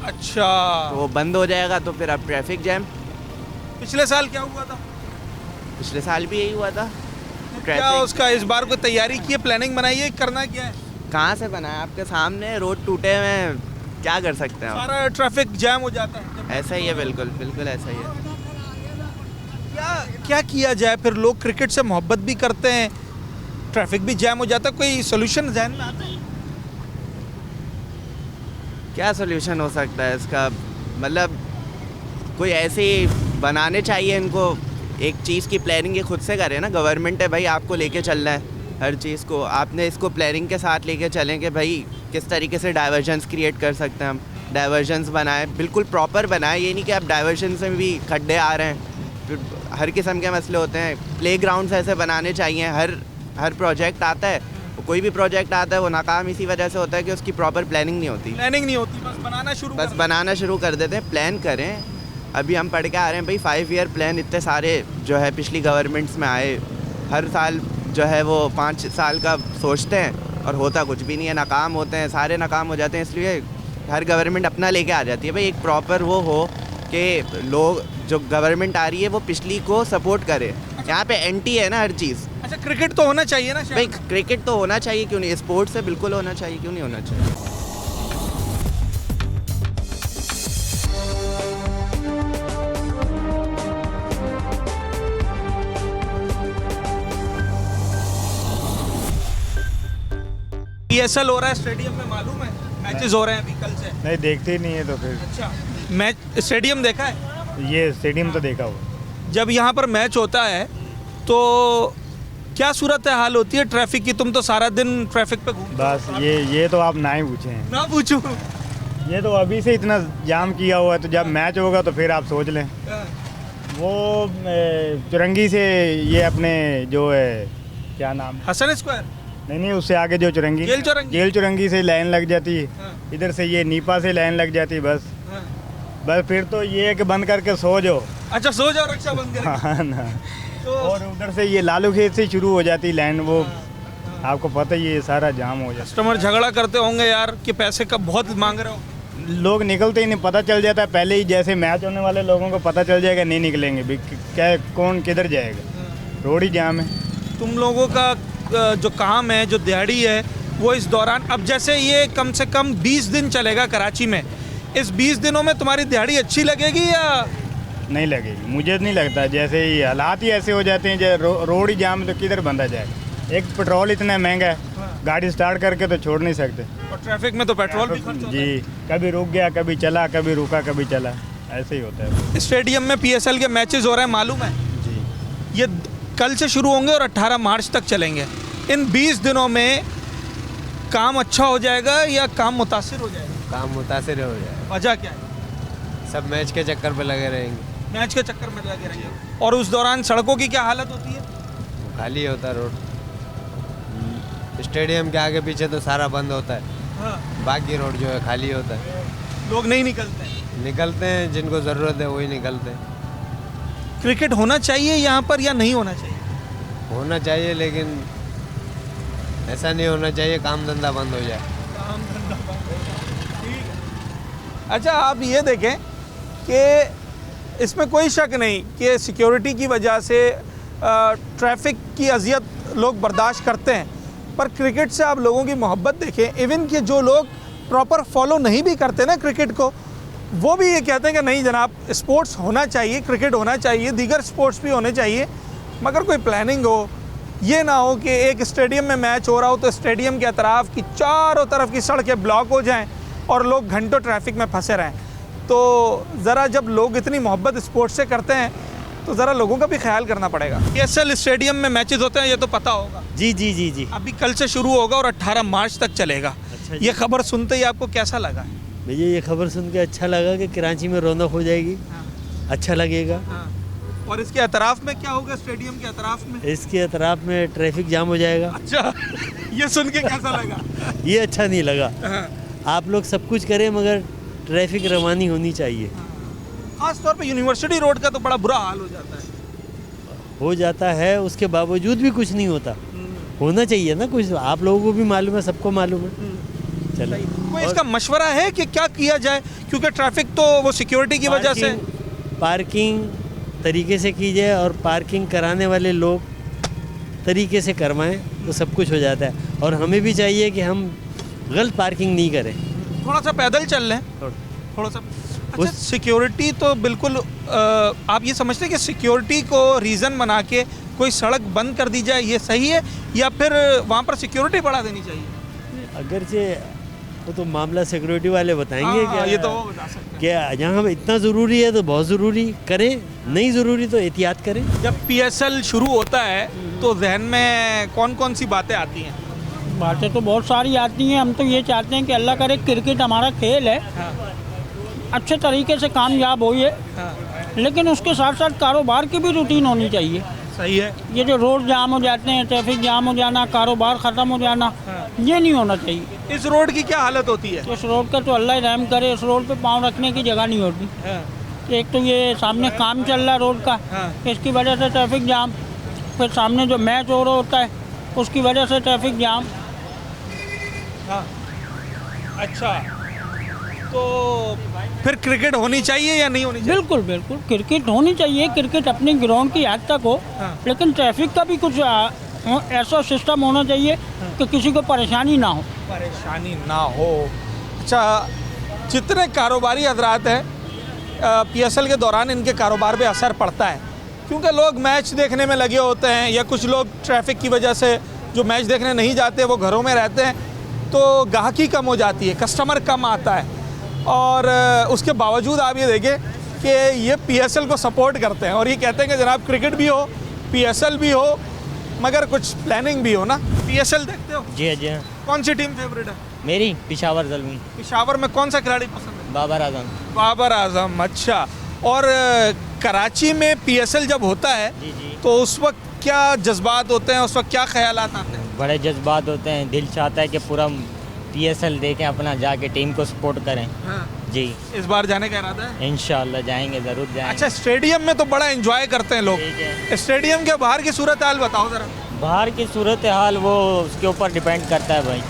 अच्छा, तो वो बंद हो जाएगा तो फिर अब ट्रैफिक जैम। पिछले साल क्या हुआ था? पिछले साल भी यही हुआ था। क्या उसका इस बार कोई तैयारी की है, प्लानिंग बनाई है, करना क्या है? कहाँ से बनाया? आपके सामने रोड टूटे हुए हैं, क्या कर सकते हैं? सारा ट्रैफिक जैम हो जाता है। ऐसा ही है, बिल्कुल ऐसा ही है। क्या किया जाए? फिर लोग क्रिकेट से मोहब्बत भी करते हैं, ट्रैफिक भी जैम हो जाता है, कोई सोल्यूशन ज़हन में आता है? क्या सोल्यूशन हो सकता है इसका? मतलब कोई ऐसे बनाने चाहिए इनको, एक चीज़ की प्लानिंग ये खुद से करें ना। गवर्नमेंट है भाई, आपको लेके चलना है हर चीज़ को, आपने इसको प्लानिंग के साथ लेके चलें कि भाई किस तरीके से डाइवर्जन्स क्रिएट कर सकते हैं हम। डाइवर्जन्स बनाएं, बिल्कुल प्रॉपर बनाएं। ये नहीं कि आप डाइवर्जन में भी खड्डे आ रहे हैं, फिर हर किस्म के मसले होते हैं। प्लेग्राउंड्स ऐसे बनाने चाहिए। हर प्रोजेक्ट आता है कोई भी प्रोजेक्ट आता है वो नाकाम इसी वजह से होता है कि उसकी प्रॉपर प्लानिंग नहीं होती। बस बनाना शुरू कर देते हैं। प्लान करें। अभी हम पढ़ के आ रहे हैं भाई 5 ईयर प्लान इतने सारे जो है पिछली गवर्नमेंट्स में आए, हर साल जो है वो 5 साल का सोचते हैं और होता कुछ भी नहीं है, नाकाम होते हैं, सारे नाकाम हो जाते हैं। इसलिए हर गवर्नमेंट अपना लेके आ जाती है। भाई एक प्रॉपर वो हो कि लोग जो गवर्नमेंट आ रही है वो पिछली को सपोर्ट करे। यहाँ पे एंटी है ना हर चीज़। अच्छा, क्रिकेट तो होना चाहिए ना भाई, क्रिकेट तो होना चाहिए, क्यों नहीं? स्पोर्ट्स से बिल्कुल होना चाहिए, क्यों नहीं होना चाहिए? PSL हो रहा है स्टेडियम में, मालूम है? मैचेस हो रहे हैं अभी कल से। नहीं, देखते ही नहीं है तो फिर। अच्छा, मैच स्टेडियम देखा है? ये स्टेडियम तो देखा हो। जब यहाँ पर मैच होता है तो क्या सूरत हाल होती है ट्रैफिक की? तुम तो सारा दिन ट्रैफिक पे घूमते हो। बस ये तो आप ना ही पूछें। ना पूछूं? ये तो अभी से इतना जाम किया हुआ है, तो जब मैच होगा तो फिर आप सोच लें। वो चुरंगी से ये अपने जो है क्या नाम, हसन स्क्वायर? नहीं, उससे आगे जो चुरंगी, जेल चुरंगी से लाइन लग जाती है। इधर से ये नीपा से लाइन लग जाती है। बस फिर तो ये है कि बंद करके सो जाओ। अच्छा, सो जाओ रक्षा बंद करके। हाँ ना। और उधर से ये लालू खेत से शुरू हो जाती लाइन, वो आपको पता ही है, सारा जाम हो जाता। कस्टमर झगड़ा करते होंगे यार कि पैसे कब बहुत मांग रहे हो। लोग निकलते ही नहीं, पता चल जाता है पहले ही। जैसे मैच होने वाले लोगों को पता चल जाएगा नहीं निकलेंगे, क्या कौन किधर जाएगा, रोड ही जाम है। तुम लोगों का जो काम है, जो दिहाड़ी है, वो इस दौरान, अब जैसे ये कम से कम 20 दिन चलेगा कराची में, इस 20 दिनों में तुम्हारी दिहाड़ी अच्छी लगेगी या नहीं लगेगी? मुझे नहीं लगता। जैसे ही हालात ही ऐसे हो जाते हैं, रोड ही जाम, तो किधर बंदा जाएगा? एक पेट्रोल इतना महंगा है, गाड़ी स्टार्ट करके तो छोड़ नहीं सकते। और ट्रैफिक में तो पेट्रोल भी खर्च होता है। जी, कभी रुक गया, कभी चला, कभी रुका, कभी चला, ऐसे ही होता है। स्टेडियम में PSL के मैचेस हो रहे हैं, मालूम है? जी। ये कल से शुरू होंगे और 18 मार्च तक चलेंगे। इन 20 दिनों में काम अच्छा हो जाएगा या काम मुतासिर हो जाएगा? काम मुतासिर हो जाएगा। वजह क्या है? सब मैच के चक्कर पे लगे रहेंगे। मैच के चक्कर में लगे रहेंगे। और उस दौरान सड़कों की क्या हालत होती है? खाली होता है रोड। स्टेडियम के आगे पीछे तो सारा बंद होता है। हाँ। बाकी रोड जो है खाली होता है। लोग नहीं निकलते हैं। निकलते हैं, जिनको ज़रूरत है वही निकलते हैं। क्रिकेट होना चाहिए यहाँ पर या नहीं होना चाहिए? होना चाहिए, लेकिन ऐसा नहीं होना चाहिए काम धंधा बंद हो जाए। काम धंधा बंद हो जाए, ठीक है। अच्छा, आप ये देखें कि इसमें कोई शक नहीं कि सिक्योरिटी की वजह से ट्रैफिक की अजियत लोग बर्दाश्त करते हैं, पर क्रिकेट से आप लोगों की मोहब्बत देखें। इवन कि जो लोग प्रॉपर फॉलो नहीं भी करते ना क्रिकेट को, वो भी ये कहते हैं कि नहीं जनाब, स्पोर्ट्स होना चाहिए, क्रिकेट होना चाहिए, दीगर स्पोर्ट्स भी होने चाहिए, मगर कोई प्लानिंग हो। ये ना हो कि एक स्टेडियम में मैच हो रहा हो तो स्टेडियम के अतराफ़ की चारों तरफ की सड़कें ब्लॉक हो जाएं और लोग घंटों ट्रैफिक में फंसे रहें। तो ज़रा जब लोग इतनी मोहब्बत स्पोर्ट्स से करते हैं तो ज़रा लोगों का भी ख्याल करना पड़ेगा। PSL स्टेडियम में मैचेस होते हैं, ये तो पता होगा। जी जी जी जी। अभी कल से शुरू होगा और 18 मार्च तक चलेगा। अच्छा, ये खबर सुनते ही आपको कैसा लगा? भैया ये खबर सुन के अच्छा लगा कि कराची में रौनक हो जाएगी। अच्छा लगेगा। और इसके अतराफ में क्या होगा? स्टेडियम के अतराफ में, इसके अतराफ में ट्रैफिक जाम हो जाएगा। अच्छा, ये सुन के कैसा लगा? ये अच्छा नहीं लगा। आप लोग सब कुछ करें मगर ट्रैफिक रवानी होनी चाहिए। खास तौर पे यूनिवर्सिटी रोड का तो बड़ा बुरा हाल हो जाता है। हो जाता है, उसके बावजूद भी कुछ नहीं होता। होना चाहिए ना कुछ, आप लोगों को भी मालूम है, सबको मालूम है। चलो, कोई इसका मशवरा है कि क्या किया जाए? क्योंकि ट्रैफिक तो वो सिक्योरिटी की वजह से, पार्किंग तरीके से की जाए और पार्किंग कराने वाले लोग तरीके से करवाएं तो सब कुछ हो जाता है। और हमें भी चाहिए कि हम गलत पार्किंग नहीं करें। थोड़ा सा पैदल चल लें, थोड़ा सा। अच्छा, सिक्योरिटी तो बिल्कुल आप ये समझते हैं कि सिक्योरिटी को रीज़न बना के कोई सड़क बंद कर दी जाए, ये सही है, या फिर वहाँ पर सिक्योरिटी बढ़ा देनी चाहिए? अगरचे वो तो मामला सिक्योरिटी वाले बताएंगे। क्या ये तो वो बता सकते हैं। क्या यहाँ इतना ज़रूरी है तो बहुत ज़रूरी करें, नहीं ज़रूरी तो एहतियात करें। जब PSL शुरू होता है तो जहन में कौन कौन सी बातें आती हैं? बातें तो बहुत सारी आती हैं। हम तो ये चाहते हैं कि अल्लाह करे क्रिकेट हमारा खेल है, अच्छे तरीके से कामयाब हो ये, लेकिन उसके साथ साथ कारोबार की भी रूटीन होनी चाहिए। सही है। ये जो रोड जाम हो जाते हैं, ट्रैफिक जाम हो जाना, कारोबार ख़त्म हो जाना, ये नहीं होना चाहिए। इस रोड की क्या हालत होती है? इस रोड का तो अल्लाह ही रहम करे, इस रोड पे पाँव रखने की जगह नहीं होती। एक तो ये सामने काम चल रहा है रोड का, इसकी वजह से ट्रैफिक जाम, फिर सामने जो मैच हो रहा होता है उसकी वजह से ट्रैफिक जाम। अच्छा, तो फिर क्रिकेट होनी चाहिए या नहीं होनी चाहिए? बिल्कुल बिल्कुल क्रिकेट होनी चाहिए, क्रिकेट अपनी ग्राउंड की हद तक हो, लेकिन ट्रैफिक का भी कुछ ऐसा सिस्टम होना चाहिए कि किसी को परेशानी ना हो। परेशानी ना हो। अच्छा, जितने कारोबारी हजरात हैं, PSL के दौरान इनके कारोबार पे असर पड़ता है, क्योंकि लोग मैच देखने में लगे होते हैं, या कुछ लोग ट्रैफिक की वजह से जो मैच देखने नहीं जाते वो घरों में रहते हैं, तो गाहकी कम हो जाती है, कस्टमर कम आता है। और उसके बावजूद आप ये देखें कि ये PSL को सपोर्ट करते हैं और ये कहते हैं कि जनाब क्रिकेट भी हो, PSL भी हो, मगर कुछ प्लानिंग भी हो ना। PSL देखते हो? जी जी। कौन सी टीम फेवरेट है? मेरी पेशावर ज़ल्मी। पेशावर में कौन सा खिलाड़ी पसंद है? बाबर आजम। बाबर आजम, अच्छा। और कराची में PSL जब होता है तो उस वक्त क्या जज्बात होते हैं, उस वक्त क्या ख्यालात आते हैं? बड़े जज्बात होते हैं, दिल चाहता है कि पूरा PSL देखें, अपना जाके टीम को सपोर्ट करें। जी, इस बार जाने का इरादा है? इंशाल्लाह जाएंगे, ज़रूर जाएंगे। अच्छा, स्टेडियम में तो बड़ा एंजॉय करते हैं लोग, स्टेडियम के बाहर की सूरत हाल बताओ ज़रा। बाहर की सूरत हाल वो उसके ऊपर डिपेंड करता है भाई।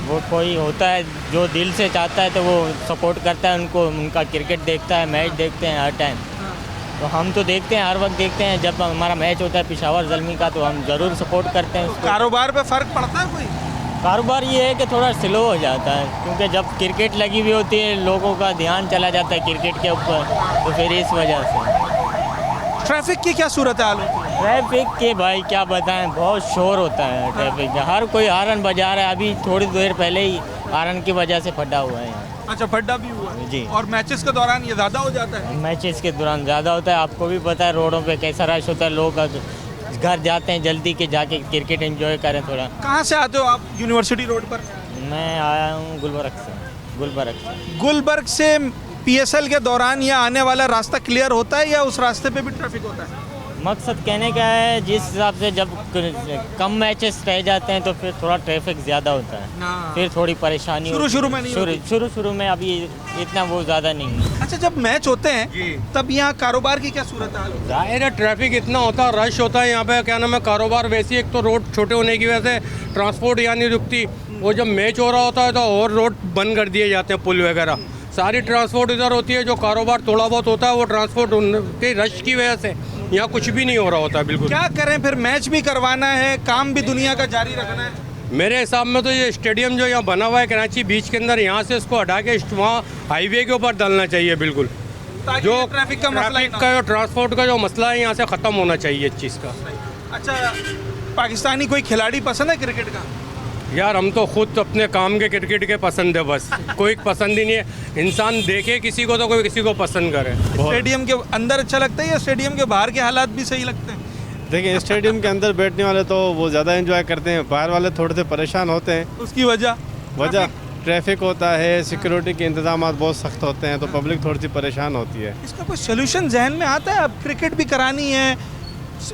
वो कोई होता है जो दिल से चाहता है तो वो सपोर्ट करता है उनको, उनका क्रिकेट देखता है, मैच देखते हैं हर टाइम। तो हम तो देखते हैं, हर वक्त देखते हैं, जब हमारा मैच होता है पेशावर ज़ल्मी का तो हम ज़रूर सपोर्ट करते हैं उसको। कारोबार पे फ़र्क पड़ता है कोई? कारोबार ये है कि थोड़ा स्लो हो जाता है, क्योंकि जब क्रिकेट लगी हुई होती है लोगों का ध्यान चला जाता है क्रिकेट के ऊपर, तो फिर इस वजह से। ट्रैफिक की क्या सूरत हाल होती है? ट्रैफिक के भाई क्या बताएं, बहुत शोर होता है ट्रैफिक का, हर कोई हारन बजा रहा है। अभी थोड़ी देर पहले ही हारन की वजह से फटा हुआ है यहाँ। अच्छा, फड्डा भी हुआ है जी। और मैचेस के दौरान ये ज़्यादा हो जाता है? मैचेस के दौरान ज़्यादा होता है, आपको भी पता है रोडों पे कैसा रश होता है, लोग घर जाते हैं जल्दी के जाके क्रिकेट एंजॉय करें थोड़ा। कहाँ से आते हो आप? यूनिवर्सिटी रोड पर? मैं आया हूँ गुलबर्ग से। गुलबर्ग से PSL के दौरान यह आने वाला रास्ता क्लियर होता है या उस रास्ते पे भी ट्रैफिक होता है? मकसद कहने का है जिस हिसाब से जब कम मैचेस रह जाते हैं तो फिर थोड़ा ट्रैफिक ज़्यादा होता है, फिर थोड़ी परेशानी शुरू में नहीं होती। शुरू में अभी इतना वो ज़्यादा नहीं है। अच्छा, जब मैच होते हैं तब यहाँ कारोबार की क्या सूरत हाल? जाहिर है ट्रैफिक इतना होता है, रश होता है यहाँ पे, क्या नाम है, कारोबार वैसे एक तो रोड छोटे होने की वजह से ट्रांसपोर्ट यहाँ नहीं रुकती, और जब मैच हो रहा होता है तो और रोड बंद कर दिए जाते हैं, पुल वगैरह, सारी ट्रांसपोर्ट इधर होती है। जो कारोबार थोड़ा बहुत होता है वो ट्रांसपोर्ट के रश की वजह से यहाँ कुछ भी नहीं हो रहा होता बिल्कुल। क्या करें फिर? मैच भी करवाना है, काम भी दुनिया का जारी रखना है। मेरे हिसाब में तो ये स्टेडियम जो यहाँ बना हुआ है कराची बीच के अंदर, यहाँ से इसको हटा के वहाँ हाईवे के ऊपर डालना चाहिए बिल्कुल, जो ट्रैफिक का मसला का ट्रांसपोर्ट का जो मसला है यहाँ से ख़त्म होना चाहिए इस चीज़ का। अच्छा, पाकिस्तानी कोई खिलाड़ी पसंद है क्रिकेट का? यार हम तो खुद अपने काम के क्रिकेट के पसंद है, बस कोई पसंद ही नहीं है। इंसान देखे किसी को तो कोई किसी को पसंद करे। स्टेडियम के अंदर अच्छा लगता है या स्टेडियम के बाहर के हालात भी सही लगते हैं? देखिए, स्टेडियम के अंदर बैठने वाले तो वो ज़्यादा एंजॉय करते हैं, बाहर वाले थोड़े से परेशान होते हैं। उसकी वजह ट्रैफिक होता है, सिक्योरिटी के इंतजाम बहुत सख्त होते हैं, तो पब्लिक थोड़ी सी परेशान होती है। इसका कोई सोल्यूशन जहन में आता है? अब क्रिकेट भी करानी है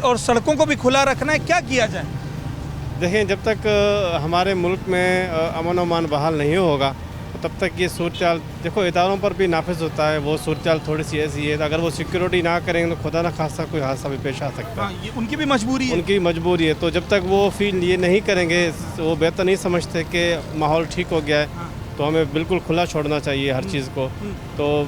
और सड़कों को भी खुला रखना है, क्या किया जाए? देखें, जब तक हमारे मुल्क में अमन अमान बहाल नहीं होगा तो तब तक ये सूरत चाल, देखो इदारों पर भी नाफिज होता है, वो सूरत चाल थोड़ी सी ऐसी है, अगर वो सिक्योरिटी ना करेंगे तो खुदा ना खासा कोई हादसा भी पेश आ सकता है। ये उनकी भी मजबूरी है। उनकी मजबूरी है, तो जब तक वो फील ये नहीं करेंगे, वो बेहतर नहीं समझते कि माहौल ठीक हो गया है, तो हमें बिल्कुल खुला छोड़ना चाहिए हर चीज़ को। तो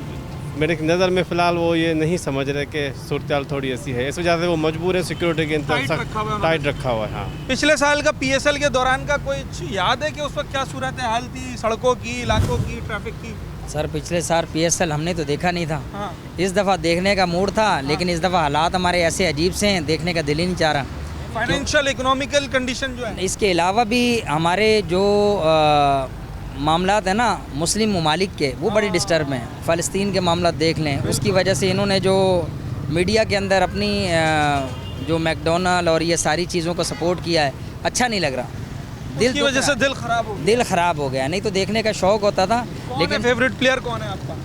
मेरे नज़र में फ़िलहाल वो ये नहीं समझ रहे कि सूरत हाल थोड़ी ऐसी है, इस वजह से वो मजबूर है सिक्योरिटी के इंतजाम टाइट रखा हुआ है। हाँ, पिछले साल का PSL के दौरान का कोई याद है कि उस वक्त क्या सूरत हाल थी सड़कों की, इलाकों की, ट्रैफिक की? सर पिछले साल PSL हमने तो देखा नहीं था। इस दफ़ा देखने का मूड था, लेकिन इस दफ़ा हालात हमारे ऐसे अजीब से हैं, देखने का दिल ही नहीं चाह रहा। फाइनेंशियल इकोनॉमिकल कंडीशन जो है, इसके अलावा भी हमारे जो मामलात है ना मुस्लिम ममालिक के, वो बड़े डिस्टर्ब हैं। फ़लस्तीन के मामला देख लें, उसकी वजह से इन्होंने जो मीडिया के अंदर अपनी जो मैकडोनल्ड और ये सारी चीज़ों को सपोर्ट किया है, अच्छा नहीं लग रहा। दिल की वजह से दिल ख़राब हो गया। नहीं तो देखने का शौक़ होता था। लेकिन फेवरेट प्लेयर कौन है आपका?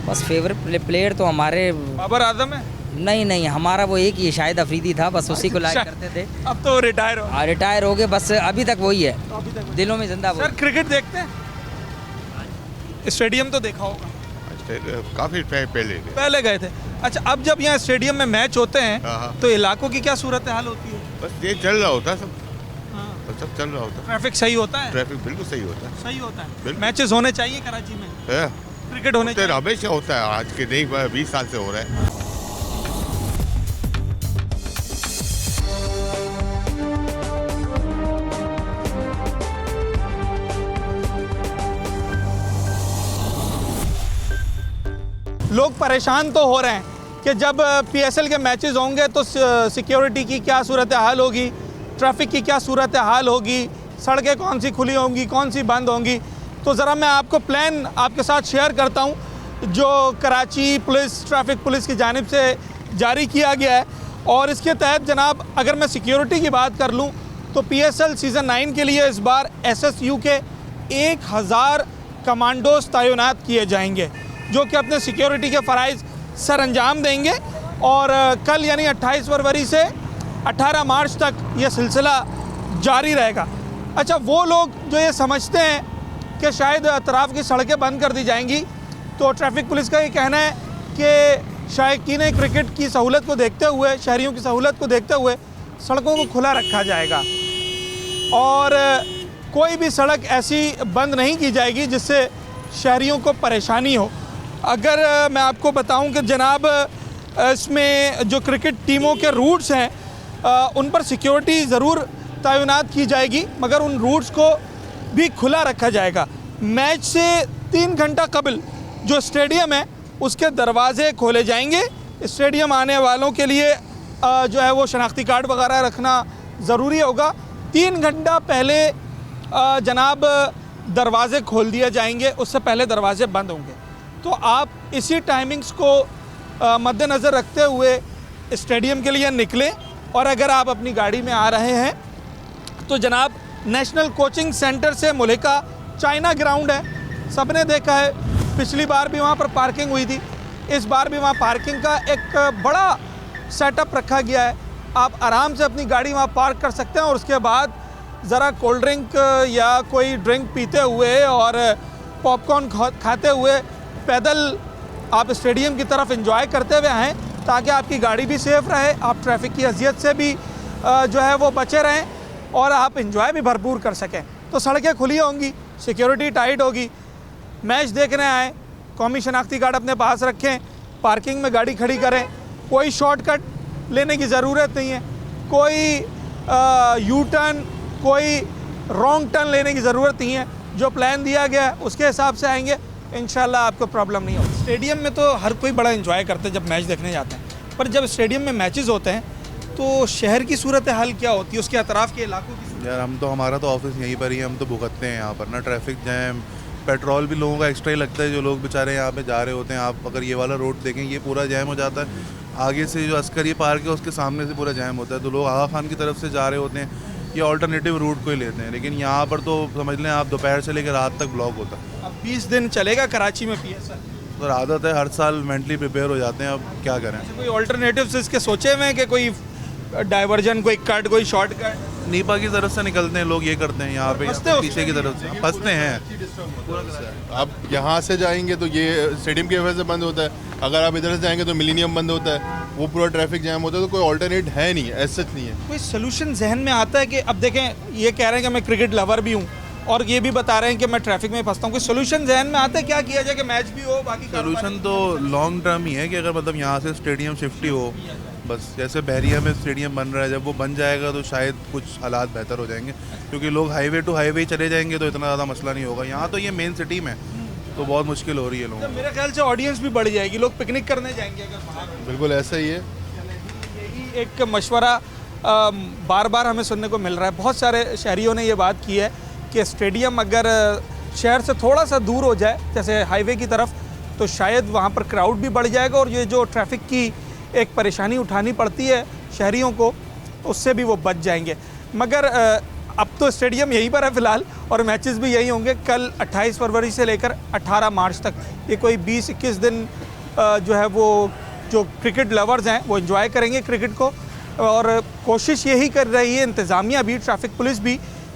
बस फेवरेट प्लेयर तो हमारे बाबर आजम है। नहीं नहीं, हमारा वो एक ही शाहिद अफरीदी था, बस उसी को लाइक करते थे। अब तो रिटायर हो रिटायर हो गए, बस अभी तक वही है, दिलों में जिंदा। सर क्रिकेट देखते हैं? स्टेडियम तो देखा होगा? काफ़ी पहले गए थे। अच्छा, अब जब यहाँ स्टेडियम में मैच होते हैं तो इलाकों की क्या सूरत हाल होती है? बस ये चल रहा होता है सब, सब चल रहा होता है। ट्रैफिक सही होता है? ट्रैफिक बिल्कुल सही होता है। सही होता है। मैचेस होने चाहिए कराची में, क्रिकेट होने चाहिए। हमेशा होता है, आज के नहीं 20 साल से हो रहा है। लोग परेशान तो हो रहे हैं कि जब पीएसएल के मैचेस होंगे तो सिक्योरिटी की क्या सूरत हाल होगी, ट्रैफिक की क्या सूरत हाल होगी, सड़कें कौन सी खुली होंगी, कौन सी बंद होंगी। तो ज़रा मैं आपको प्लान आपके साथ शेयर करता हूं जो कराची पुलिस, ट्रैफिक पुलिस की जानिब से जारी किया गया है। और इसके तहत जनाब अगर मैं सिक्योरिटी की बात कर लूँ तो पीएसएल सीज़न 9 के लिए इस बार एसएसयू के 1000 कमांडोज तैनात किए जाएंगे जो कि अपने सिक्योरिटी के फ़राइज़ सर अंजाम देंगे। और कल यानी 28 फरवरी से 18 मार्च तक ये सिलसिला जारी रहेगा। अच्छा, वो लोग जो ये समझते हैं कि शायद अतराफ़ की सड़कें बंद कर दी जाएंगी, तो ट्रैफिक पुलिस का ये कहना है कि शायकीन क्रिकेट की सहूलत को देखते हुए, शहरियों की सहूलत को देखते हुए सड़कों को खुला रखा जाएगा और कोई भी सड़क ऐसी बंद नहीं की जाएगी जिससे शहरियों को परेशानी हो। अगर मैं आपको बताऊं कि जनाब इसमें जो क्रिकेट टीमों के रूट्स हैं उन पर सिक्योरिटी ज़रूर तैनात की जाएगी, मगर उन रूट्स को भी खुला रखा जाएगा। मैच से 3 घंटा कबल जो स्टेडियम है उसके दरवाज़े खोले जाएंगे। स्टेडियम आने वालों के लिए जो है वो शनाख्ती कार्ड वगैरह रखना ज़रूरी होगा। 3 घंटा पहले जनाब दरवाज़े खोल दिए जाएंगे, उससे पहले दरवाज़े बंद होंगे। तो आप इसी टाइमिंग्स को मद्देनज़र रखते हुए स्टेडियम के लिए निकलें। और अगर आप अपनी गाड़ी में आ रहे हैं तो जनाब नेशनल कोचिंग सेंटर से मुल्हिका चाइना ग्राउंड है, सबने देखा है, पिछली बार भी वहाँ पर पार्किंग हुई थी, इस बार भी वहाँ पार्किंग का एक बड़ा सेटअप रखा गया है। आप आराम से अपनी गाड़ी वहाँ पार्क कर सकते हैं और उसके बाद ज़रा कोल्ड ड्रिंक या कोई ड्रिंक पीते हुए और पॉपकॉर्न खाते हुए पैदल आप स्टेडियम की तरफ एंजॉय करते हुए आएँ ताकि आपकी गाड़ी भी सेफ़ रहे, आप ट्रैफिक की अजियत से भी जो है वो बचे रहें और आप एंजॉय भी भरपूर कर सकें। तो सड़कें खुली होंगी, सिक्योरिटी टाइट होगी। मैच देखने आएँ, कौमी शनाख्ती कार्ड अपने पास रखें, पार्किंग में गाड़ी खड़ी करें, कोई शॉर्टकट लेने की ज़रूरत नहीं है, कोई यू टर्न, कोई रॉन्ग टर्न लेने की ज़रूरत नहीं है। जो प्लान दिया गया है उसके हिसाब से आएंगे, इंशाल्लाह आपको प्रॉब्लम नहीं होगी। स्टेडियम में तो हर कोई बड़ा एंजॉय करते हैं जब मैच देखने जाते हैं, पर जब स्टेडियम में मैचेस होते हैं तो शहर की सूरत हाल क्या होती है, उसके अतराफ़ के इलाकों की? यार हम तो, हमारा तो ऑफिस यहीं पर ही है, हम तो भुगतते हैं यहाँ पर ना ट्रैफिक जैम, पेट्रोल भी लोगों का एक्स्ट्रा ही लगता है। जो लोग बेचारे यहाँ पे जा रहे होते हैं, आप अगर ये वाला रोड देखें ये पूरा जैम हो जाता है। आगे से जो अस्करी पार्क है उसके सामने से पूरा जैम होता है, तो लोग आगा खान की तरफ से जा रहे होते हैं, ये ऑल्टरनेटिव रूट को ही लेते हैं। लेकिन यहाँ पर तो समझ लें आप दोपहर से लेकर रात तक ब्लॉक होता है। अब 20 दिन चलेगा कराची में पीएसएल? तो आदत है, हर साल मेंटली प्रिपेयर हो जाते हैं, अब क्या करें। कोई ऑल्टरनेटिव्स इसके सोचे हुए हैं कि कोई डाइवर्जन, कोई कट, कोई शॉर्टकट? नीपा की तरफ से निकलते हैं लोग, ये करते हैं यहाँ पे पीछे की तरफ से फंसते हैं। आप यहाँ से जाएंगे तो ये स्टेडियम की वजह से बंद होता है, अगर आप इधर से जाएंगे तो मिलीनियम बंद होता है, वो पूरा ट्रैफिक जैम होता है। तो कोई ऑल्टरनेट है नहीं, ऐसा नहीं है। कोई सोल्यूशन जहन में आता है कि अब देखें ये कह रहे हैं कि मैं क्रिकेट लवर भी हूँ और ये भी बता रहे हैं कि मैं ट्रैफिक में फंसता हूँ, कोई सोल्यूशन जहन में आता है क्या किया जाए कि मैच भी हो, बाकी सोल्यूशन तो लॉन्ग टर्म ही है कि अगर मतलब यहाँ से स्टेडियम शिफ्ट ही हो, बस जैसे बहरिया में स्टेडियम बन रहा है, जब वो बन जाएगा तो शायद कुछ हालात बेहतर हो जाएंगे, क्योंकि लोग हाईवे टू हाईवे चले जाएंगे तो इतना ज़्यादा मसला नहीं होगा। यहाँ तो ये मेन सिटी में तो बहुत मुश्किल हो रही है लोगों को। मेरे ख्याल से ऑडियंस भी बढ़ जाएगी, लोग पिकनिक करने जाएंगे अगर बाहर। बिल्कुल ऐसा ही है, यही एक मशवरा बार बार हमें सुनने को मिल रहा है। बहुत सारे शहरियों ने ये बात की है कि स्टेडियम अगर शहर से थोड़ा सा दूर हो जाए, जैसे हाईवे की तरफ, तो शायद वहाँ पर क्राउड भी बढ़ जाएगा और ये जो ट्रैफिक की एक परेशानी उठानी पड़ती है शहरियों को, उससे भी वो बच जाएंगे। मगर अब तो स्टेडियम यहीं पर है फ़िलहाल और मैचेस भी यहीं होंगे कल 28 फरवरी से लेकर 18 मार्च तक। ये कोई 20-21 दिन जो है वो जो क्रिकेट लवर्स हैं वो एंजॉय करेंगे क्रिकेट को। और कोशिश यही कर रही है इंतज़ामिया भी, ट्रैफिक पुलिस भी,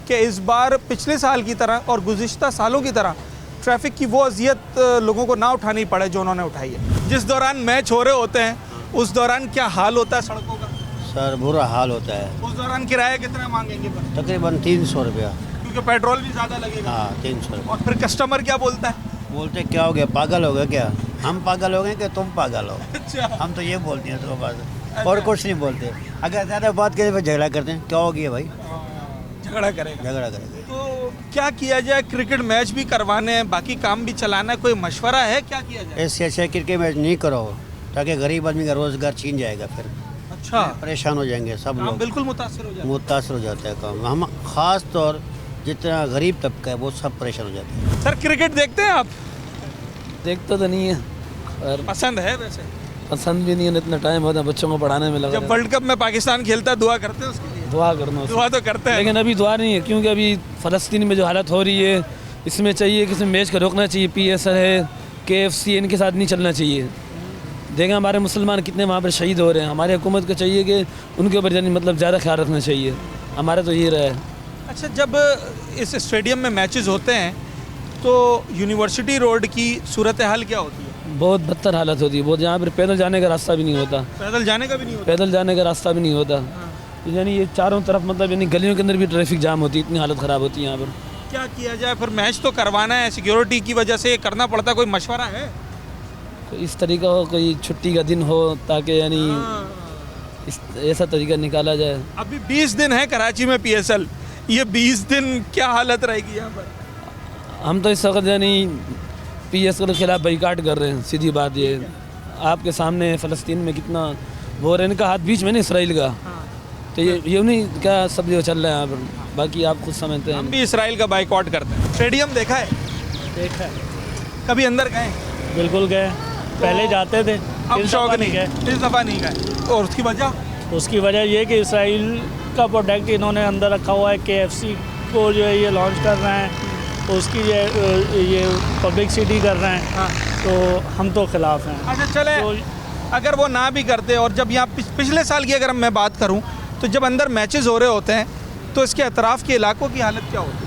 कि इस बार पिछले साल की तरह और गुज़िश्ता सालों की तरह ट्रैफिक की वो अजियत लोगों को ना उठानी पड़े जो उन्होंने उठाई है। जिस दौरान मैच हो रहे होते हैं उस दौरान क्या हाल होता है सड़कों का? सर बुरा हाल होता है। उस दौरान किराया कितना मांगेंगे? तकरीबन 300 रुपया, क्योंकि पेट्रोल भी ज़्यादा लगेगा। हाँ 300 रुपया। और फिर कस्टमर क्या बोलता है? बोलते क्या हो गया, पागल हो गया क्या? हम पागल हो गए कि तुम पागल हो? अच्छा। हम तो ये बोलते हैं तो बस, और कुछ नहीं बोलते। अगर ज़्यादा बात करें तो झगड़ा करते हैं, क्या हो गया भाई? झगड़ा करेगा। झगड़ा करेगा। तो क्या किया जाए? क्रिकेट मैच भी करवाने हैं, बाकी काम भी चलाना है, कोई मशवरा है क्या किया जाए? ऐसे अच्छे क्रिकेट मैच नहीं करो ताकि गरीब आदमी का रोजगार छीन जाएगा, फिर अच्छा परेशान हो जाएंगे सब लोग। बिल्कुल मुतासर हो जाए। मुतासर हो जाता है काम। हम खास तौर जितना गरीब तबका है वो सब परेशान हो जाते हैं। सर क्रिकेट देखते हैं आप? देखता तो नहीं है, और पसंद है वैसे? पसंद भी नहीं है, इतना टाइम होता है बच्चों को पढ़ाने में लगा। जब वर्ल्ड कप में पाकिस्तान खेलता है दुआ करते हैं उसके लिए? दुआ करना, दुआ तो करते हैं, लेकिन अभी दुआ नहीं है, क्योंकि अभी फ़लस्तीन में जो हालत हो रही है इसमें चाहिए कि इसमें मैच को रोकना चाहिए। PSL है, KFC, इनके साथ नहीं चलना चाहिए। देखें हमारे मुसलमान कितने वहाँ पर शहीद हो रहे हैं, हमारी हुकूमत को चाहिए कि उनके ऊपर यानी मतलब ज़्यादा ख्याल रखना चाहिए। हमारा तो ये रहा है। अच्छा, जब इस स्टेडियम में मैचेस होते हैं तो यूनिवर्सिटी रोड की सूरत हाल क्या होती है? बहुत बदतर हालत होती है, बहुत। यहाँ पर पैदल जाने का रास्ता भी नहीं होता। पैदल जाने का भी नहीं होता? पैदल जाने का रास्ता भी नहीं होता। यानी ये चारों तरफ मतलब यानी गलियों के अंदर भी ट्रैफिक जाम होती है, इतनी हालत ख़राब होती है यहाँ पर। क्या किया जाए फिर? मैच तो करवाना है, सिक्योरिटी की वजह से करना पड़ता है, कोई मशवरा है? तो इस तरीका हो, कोई छुट्टी का दिन हो ताकि यानी इस ऐसा तरीका निकाला जाए। अभी 20 दिन है कराची में PSL, ये 20 दिन क्या हालत रहेगी यहाँ पर? हम तो इस वक्त यानी PSL के खिलाफ बाइकाट कर रहे हैं। सीधी बात ये आपके सामने फ़लस्तीन में कितना वो है, इनका हाथ बीच में नहीं इसराइल का। तो ये नहीं क्या सब जो चल रहा है यहाँ पर, बाकी आप खुद समझते हैं। हम भी इसराइल का बाइकआउट करते हैं। स्टेडियम देखा है? देखा है। कभी अंदर गए? बिल्कुल गए, पहले जाते थे, अब शौक नहीं गए, इस दफ़ा नहीं गए। और उसकी वजह? उसकी वजह ये कि इसराइल का प्रोडक्ट इन्होंने अंदर रखा हुआ है। KFC को जो है ये लॉन्च कर रहे हैं, उसकी ये पब्लिसिटी कर रहे हैं। हाँ। तो हम तो खिलाफ हैं। अच्छा चले, अगर वो ना भी करते और जब यहाँ पिछले साल की अगर मैं बात करूँ तो जब अंदर मैचेस हो रहे होते हैं तो इसके अतराफ़ के इलाकों की हालत क्या होती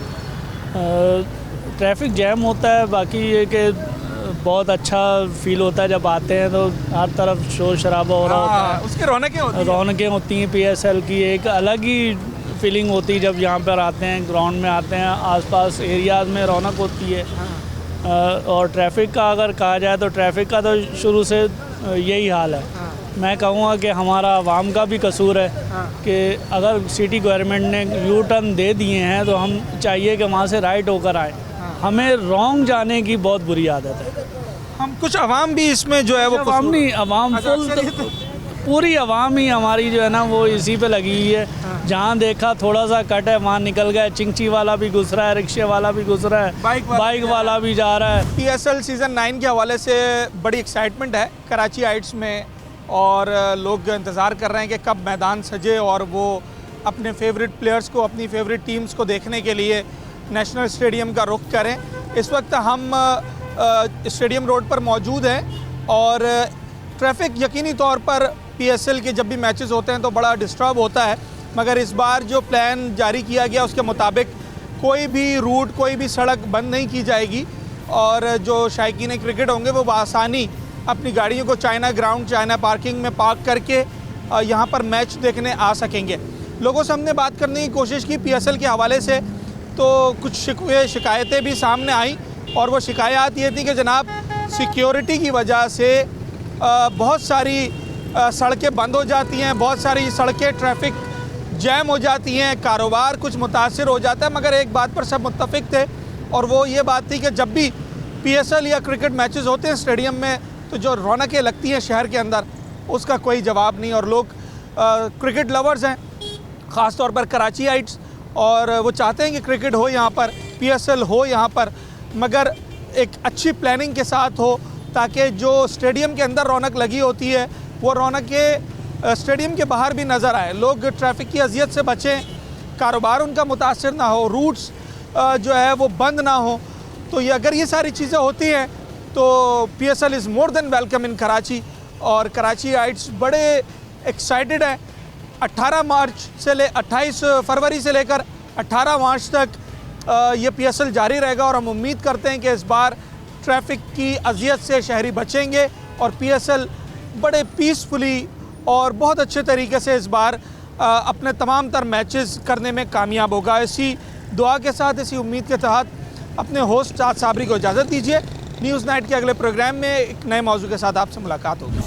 है? ट्रैफिक जैम होता है, बाकी ये कि बहुत अच्छा फील होता है जब आते हैं तो हर तरफ शोर शराबा हो रहा होता है। उसकी रौनकें होती हैं PSL की, एक अलग ही फीलिंग होती है जब यहाँ पर आते हैं, ग्राउंड में आते हैं, आसपास एरियाज़ में रौनक होती है। और ट्रैफिक का अगर कहा जाए तो ट्रैफिक का तो शुरू से यही हाल है। मैं कहूँगा कि हमारा आवाम का भी कसूर है कि अगर सिटी गवर्नमेंट ने यू टर्न दे दिए हैं तो हम चाहिए कि वहाँ से राइट होकर आए। हमें रॉन्ग जाने की बहुत बुरी आदत है। हम कुछ आवाम भी इसमें जो है वो आवाम नहीं, आवाम फुल पूरी आवाम ही हमारी जो है ना वो इसी पे लगी हुई है। जहाँ देखा थोड़ा सा कट है वहाँ निकल गए, चिंची वाला भी घुस रहा है, रिक्शे वाला भी घुस रहा है, बाइक वाला भी जा रहा है। PSL सीज़न 9 के हवाले से बड़ी एक्साइटमेंट है कराची हाइट्स में और लोग इंतज़ार कर रहे हैं कि कब मैदान सजे और वो अपने फेवरेट प्लेयर्स को, अपनी फेवरेट टीम्स को देखने के लिए नेशनल स्टेडियम का रुख करें। इस वक्त हम स्टेडियम रोड पर मौजूद हैं और ट्रैफिक यकीनी तौर पर PSL के जब भी मैचेस होते हैं तो बड़ा डिस्टर्ब होता है, मगर इस बार जो प्लान जारी किया गया उसके मुताबिक कोई भी रूट, कोई भी सड़क बंद नहीं की जाएगी और जो शायकीन क्रिकेट होंगे वो बआसानी अपनी गाड़ियों को चाइना ग्राउंड, चाइना पार्किंग में पार्क करके यहाँ पर मैच देखने आ सकेंगे। लोगों से हमने बात करने की कोशिश की PSL के हवाले से, तो कुछ शिकायतें भी सामने आई और वो शिकायत ये थी कि जनाब सिक्योरिटी की वजह से बहुत सारी सड़कें बंद हो जाती हैं, बहुत सारी सड़कें ट्रैफिक जैम हो जाती हैं, कारोबार कुछ मुतासर हो जाता है। मगर एक बात पर सब मुत्तफिक थे और वो ये बात थी कि जब भी PSL या क्रिकेट मैचेस होते हैं स्टेडियम में तो जो रौनकें लगती हैं शहर के अंदर उसका कोई जवाब नहीं। और लोग क्रिकेट लवर्स हैं, ख़ास तौर पर कराची हाइट्स, और वो चाहते हैं कि क्रिकेट हो यहाँ पर, PSL हो यहाँ पर, मगर एक अच्छी प्लानिंग के साथ हो ताकि जो स्टेडियम के अंदर रौनक लगी होती है वो रौनकें स्टेडियम के बाहर भी नज़र आए, लोग ट्रैफिक की अजियत से बचें, कारोबार उनका मुतासर ना हो, रूट्स जो है वो बंद ना हो। तो ये अगर ये सारी चीज़ें होती हैं तो PSL is more than welcome in Karachi और कराचीआइट्स बड़े एक्साइटेड है। 28 फरवरी से लेकर 18 मार्च तक ये PSL जारी रहेगा और हम उम्मीद करते हैं कि इस बार ट्रैफिक की अजियत से शहरी बचेंगे और PSL बड़े पीसफुली और बहुत अच्छे तरीके से इस बार अपने तमाम तर मैचेस करने में कामयाब होगा। इसी दुआ के साथ, इसी उम्मीद के तहत अपने होस्ट साद साबरी को इजाज़त दीजिए। न्यूज़ नाइट के अगले प्रोग्राम में एक नए मौजू के साथ आपसे मुलाकात होगी।